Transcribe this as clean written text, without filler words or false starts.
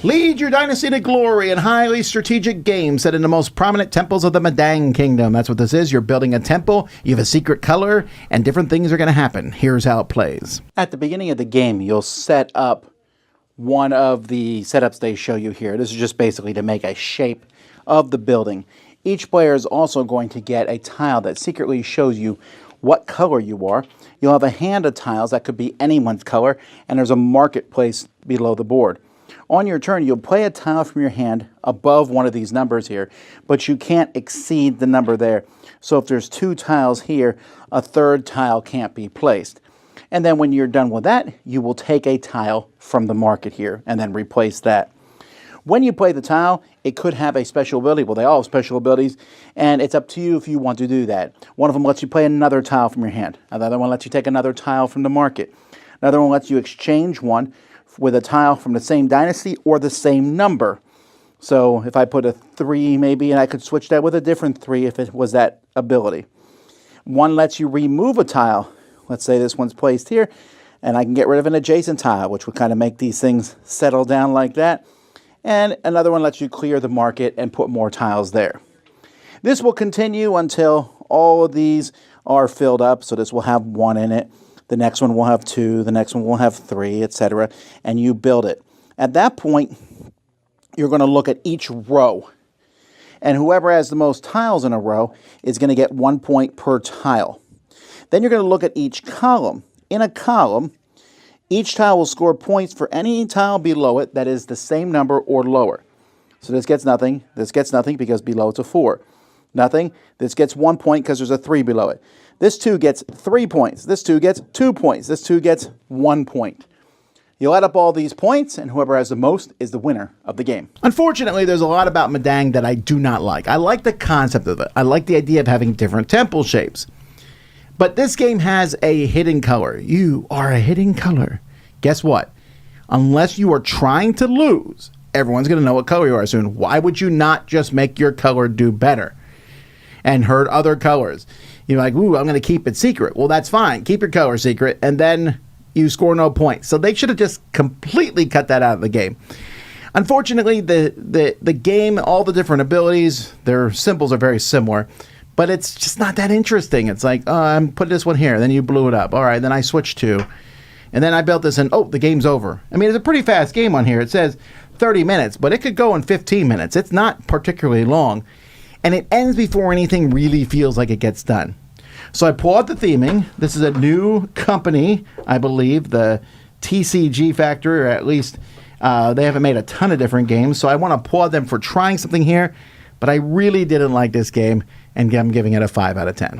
Lead your dynasty to glory in highly strategic games set in the most prominent temples of the Medang kingdom. That's what this is. You're building a temple, you have a secret color, and different things are going to happen. Here's how it plays. At the beginning of the game, you'll set up one of the setups they show you here. This is just basically to make a shape of the building. Each player is also going to get a tile that secretly shows you what color you are. You'll have a hand of tiles that could be anyone's color, and there's a marketplace below the board. On your turn, you'll play a tile from your hand above one of these numbers here, but you can't exceed the number there. So if there's 2 tiles here, a third tile can't be placed. And then when you're done with that, you will take a tile from the market here and then replace that. When you play the tile, it could have a special ability. Well, they all have special abilities, and it's up to you if you want to do that. One of them lets you play another tile from your hand. Another one lets you take another tile from the market. Another one lets you exchange one with a tile from the same dynasty or the same number. So if I put a 3 maybe, and I could switch that with a different 3 if it was that ability. One lets you remove a tile. Let's say this one's placed here, and I can get rid of an adjacent tile, which would kind of make these things settle down like that. And another one lets you clear the market and put more tiles there. This will continue until all of these are filled up. So this will have 1 in it. The next one will have 2, the next one will have 3, etc. And you build it. At that point, you're going to look at each row. And whoever has the most tiles in a row is going to get 1 point per tile. Then you're going to look at each column. In a column, each tile will score points for any tile below it that is the same number or lower. So this gets nothing because below it's a 4. Nothing. This gets 1 point because there's a 3 below it. This 2 gets 3 points. This 2 gets 2 points. This 2 gets 1 point. You'll add up all these points, and whoever has the most is the winner of the game. Unfortunately, there's a lot about Medang that I do not like. I like the concept of it. I like the idea of having different temple shapes. But this game has a hidden color. You are a hidden color. Guess what? Unless you are trying to lose, everyone's going to know what color you are soon. Why would you not just make your color do better and hurt other colors? You're like, ooh, I'm going to keep it secret. Well, that's fine. Keep your color secret, and then you score no points. So they should have just completely cut that out of the game. Unfortunately, the game, all the different abilities, their symbols are very similar, but it's just not that interesting. It's like, I'm put this one here, then you blew it up. All right, then I switched to, and then I built this, and oh, the game's over. I mean, it's a pretty fast game on here. It says 30 minutes, but it could go in 15 minutes. It's not particularly long. And it ends before anything really feels like it gets done. So I applaud the theming. This is a new company, I believe, the TCG Factory, or at least they haven't made a ton of different games. So I want to applaud them for trying something here. But I really didn't like this game, and I'm giving it a 5 out of 10.